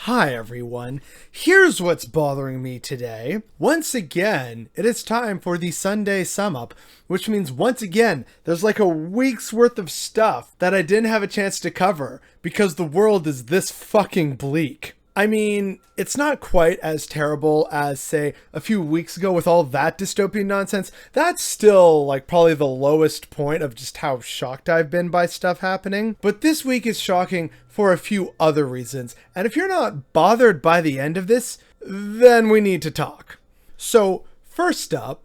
Hi everyone, here's what's bothering me today. Once again, it is time for the Sunday sum up, which means once again, there's like a week's worth of stuff that I didn't have a chance to cover because the world is this fucking bleak. I mean, it's not quite as terrible as, say, a few weeks ago with all that dystopian nonsense. That's still, like, probably the lowest point of just how shocked I've been by stuff happening. But this week is shocking for a few other reasons. And if you're not bothered by the end of this, then we need to talk. So, first up,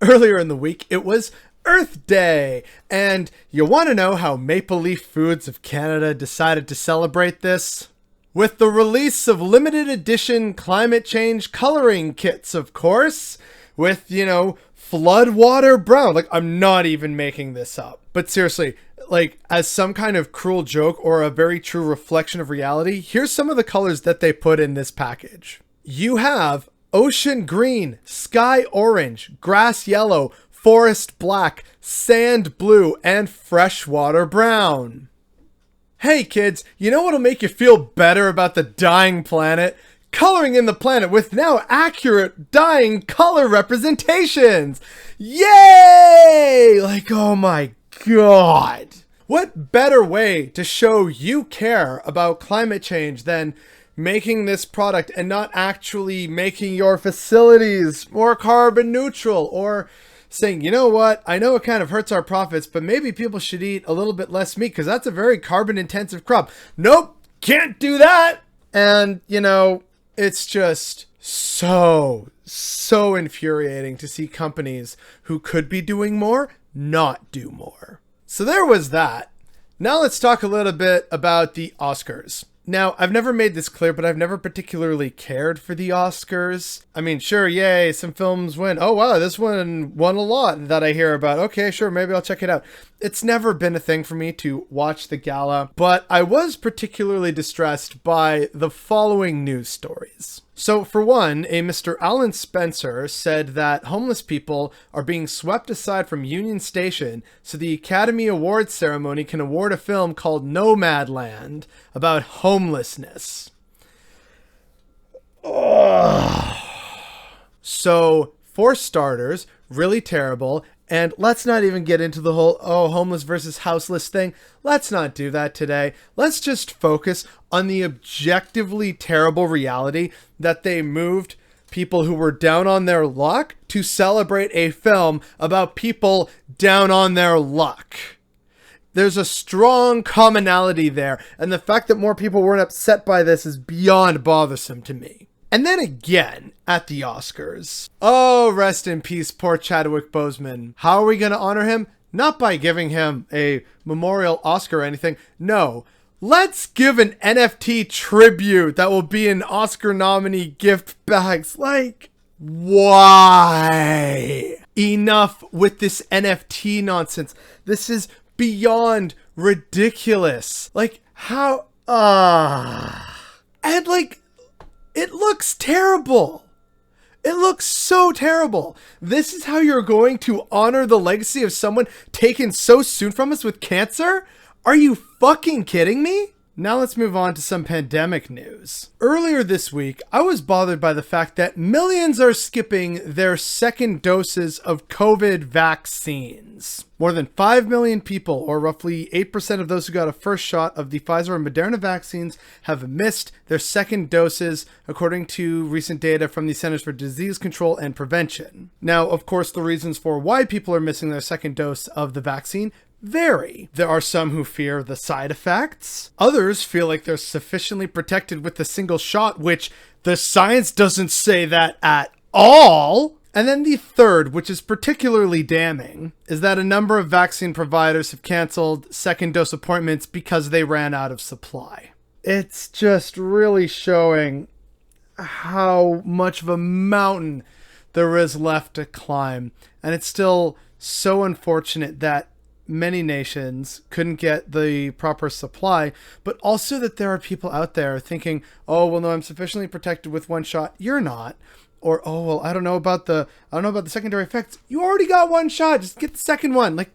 earlier in the week, it was Earth Day. And you want to know how Maple Leaf Foods of Canada decided to celebrate this? With the release of limited edition climate change coloring kits, of course, with, floodwater brown. Like, I'm not even making this up. But seriously, like, as some kind of cruel joke or a very true reflection of reality, here's some of the colors that they put in this package. You have ocean green, sky orange, grass yellow, forest black, sand blue, and freshwater brown. Hey kids, you know what'll make you feel better about the dying planet? Coloring in the planet with now accurate dying color representations! Yay! Like, oh my god. What better way to show you care about climate change than making this product and not actually making your facilities more carbon neutral, or saying, you know what, I know it kind of hurts our profits, but maybe people should eat a little bit less meat because that's a very carbon intensive crop. Nope, can't do that. And, it's just so infuriating to see companies who could be doing more not do more. So there was that. Now let's talk a little bit about the Oscars. Now, I've never made this clear, but I've never particularly cared for the Oscars. I mean, sure, yay, some films win. Oh, wow, this one won a lot that I hear about. Okay, sure, maybe I'll check it out. It's never been a thing for me to watch the gala, but I was particularly distressed by the following news stories. So, for one, a Mr. Alan Spencer said that homeless people are being swept aside from Union Station so the Academy Awards ceremony can award a film called Nomadland about homelessness. Ugh. So, for starters, really terrible. And let's not even get into the whole, homeless versus houseless thing. Let's not do that today. Let's just focus on the objectively terrible reality that they moved people who were down on their luck to celebrate a film about people down on their luck. There's a strong commonality there, and the fact that more people weren't upset by this is beyond bothersome to me. And then again, at the Oscars. Oh, rest in peace, poor Chadwick Boseman. How are we going to honor him? Not by giving him a memorial Oscar or anything. No, let's give an NFT tribute that will be in Oscar nominee gift bags. Like, why? Enough with this NFT nonsense. This is beyond ridiculous. Like, how? And like, it looks terrible. It looks so terrible. This is how you're going to honor the legacy of someone taken so soon from us with cancer? Are you fucking kidding me? Now let's move on to some pandemic news. Earlier this week, I was bothered by the fact that millions are skipping their second doses of COVID vaccines. More than 5 million people, or roughly 8% of those who got a first shot of the Pfizer and Moderna vaccines, have missed their second doses, according to recent data from the Centers for Disease Control and Prevention. Now, of course, the reasons for why people are missing their second dose of the vaccine vary. There are some who fear the side effects. Others feel like they're sufficiently protected with the single shot, which the science doesn't say that at all. And then the third, which is particularly damning, is that a number of vaccine providers have canceled second dose appointments because they ran out of supply. It's just really showing how much of a mountain there is left to climb. And it's still so unfortunate that many nations couldn't get the proper supply, but also that there are people out there thinking, oh, well, no, I'm sufficiently protected with one shot. You're not. Or, oh, well, I don't know about the secondary effects. You already got one shot. Just get the second one. Like,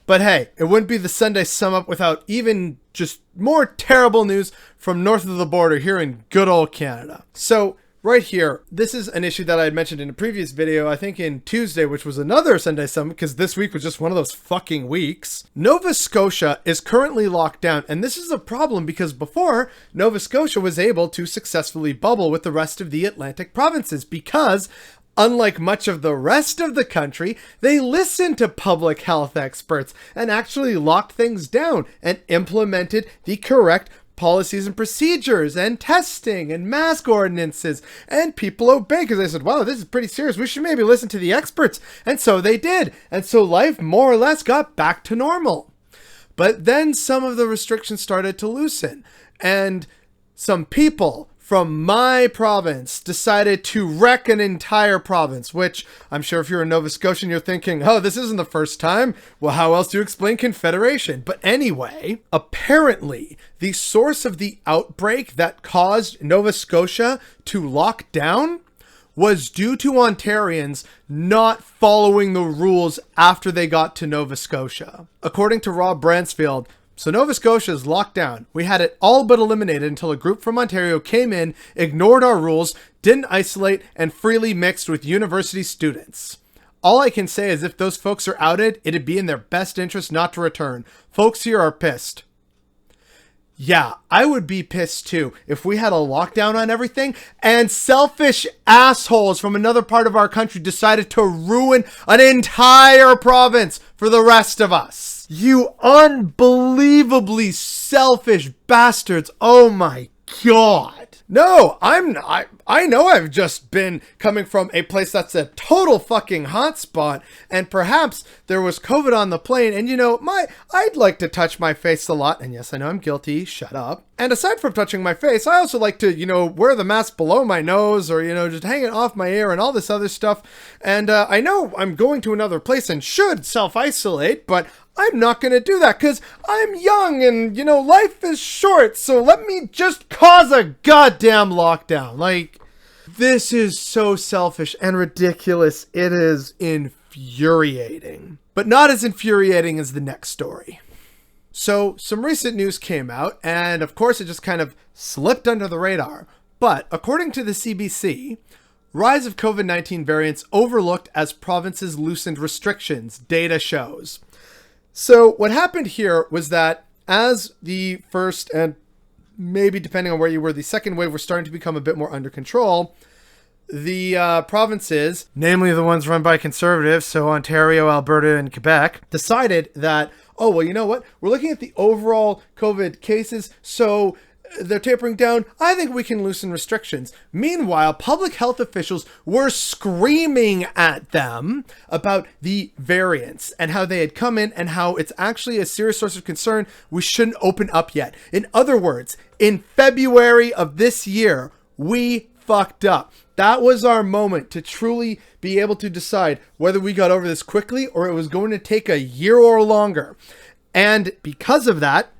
But hey, it wouldn't be the Sunday sum up without even just more terrible news from north of the border here in good old Canada. So right here, this is an issue that I had mentioned in a previous video, I think in Tuesday, which was another Sunday Summit, because this week was just one of those fucking weeks. Nova Scotia is currently locked down, and this is a problem because before, Nova Scotia was able to successfully bubble with the rest of the Atlantic provinces because, unlike much of the rest of the country, they listened to public health experts and actually locked things down and implemented the correct policies and procedures and testing and mask ordinances, and people obey because they said, wow, this is pretty serious. We should maybe listen to the experts. And so they did. And so life more or less got back to normal. But then some of the restrictions started to loosen, and some people from my province decided to wreck an entire province, which I'm sure if you're a Nova Scotian, you're thinking, oh, this isn't the first time. Well, how else do you explain Confederation? But anyway, apparently the source of the outbreak that caused Nova Scotia to lock down was due to Ontarians not following the rules after they got to Nova Scotia. According to Rob Bransfield, so Nova Scotia is locked down. We had it all but eliminated until a group from Ontario came in, ignored our rules, didn't isolate, and freely mixed with university students. All I can say is if those folks are outed, it'd be in their best interest not to return. Folks here are pissed. Yeah, I would be pissed too if we had a lockdown on everything and selfish assholes from another part of our country decided to ruin an entire province for the rest of us. You unbelievably selfish bastards. Oh my God. No, I know I've just been coming from a place that's a total fucking hotspot, and perhaps there was COVID on the plane, and I'd like to touch my face a lot, and yes, I know I'm guilty, shut up. And aside from touching my face, I also like to, wear the mask below my nose, or, just hang it off my ear and all this other stuff. And I know I'm going to another place and should self-isolate, but I'm not going to do that because I'm young and, life is short. So let me just cause a goddamn lockdown. Like, this is so selfish and ridiculous. It is infuriating. But not as infuriating as the next story. So some recent news came out, and of course it just kind of slipped under the radar. But according to the CBC, rise of COVID-19 variants overlooked as provinces loosened restrictions, data shows. So what happened here was that as the first and maybe depending on where you were, the second wave were starting to become a bit more under control, the provinces, namely the ones run by Conservatives, so Ontario, Alberta, and Quebec, decided that, oh, well, you know what? We're looking at the overall COVID cases, so they're tapering down. I think we can loosen restrictions. Meanwhile, public health officials were screaming at them about the variants and how they had come in and how it's actually a serious source of concern. We shouldn't open up yet. In other words, in February of this year, we fucked up. That was our moment to truly be able to decide whether we got over this quickly or it was going to take a year or longer. And because of that,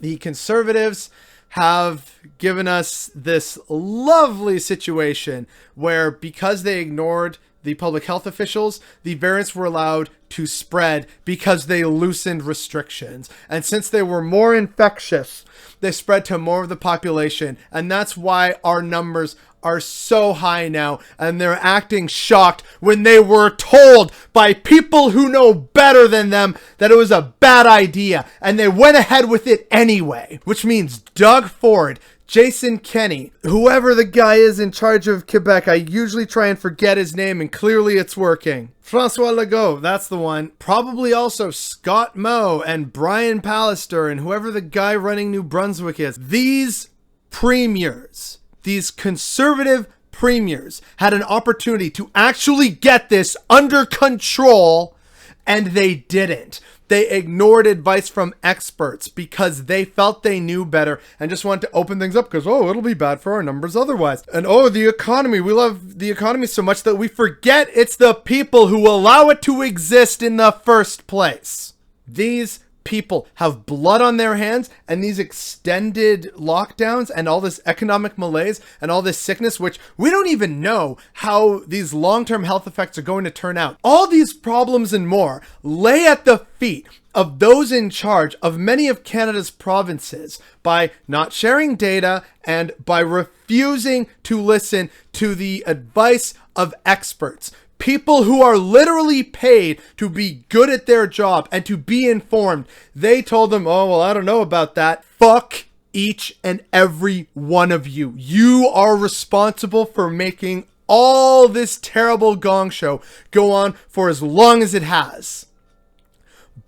the Conservatives have given us this lovely situation where because they ignored the public health officials, the variants were allowed to spread because they loosened restrictions. And since they were more infectious, they spread to more of the population. And that's why our numbers are so high now, and they're acting shocked when they were told by people who know better than them that it was a bad idea, and they went ahead with it anyway, which means Doug Ford, Jason Kenney, whoever the guy is in charge of Quebec, I usually try and forget his name, and clearly it's working. Francois Legault, that's the one. Probably also Scott Moe and Brian Pallister and whoever the guy running New Brunswick is. These premiers, these conservative premiers had an opportunity to actually get this under control, and they didn't. They ignored advice from experts because they felt they knew better and just wanted to open things up because, oh, it'll be bad for our numbers otherwise. And, oh, the economy. We love the economy so much that we forget it's the people who allow it to exist in the first place. These people have blood on their hands, and these extended lockdowns and all this economic malaise and all this sickness, which we don't even know how these long-term health effects are going to turn out. All these problems and more lay at the feet of those in charge of many of Canada's provinces by not sharing data and by refusing to listen to the advice of experts. People who are literally paid to be good at their job and to be informed. They told them, oh, well, I don't know about that. Fuck each and every one of you. You are responsible for making all this terrible gong show go on for as long as it has.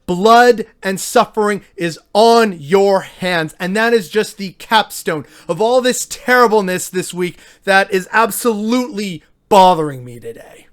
Blood and suffering is on your hands. And that is just the capstone of all this terribleness this week that is absolutely bothering me today.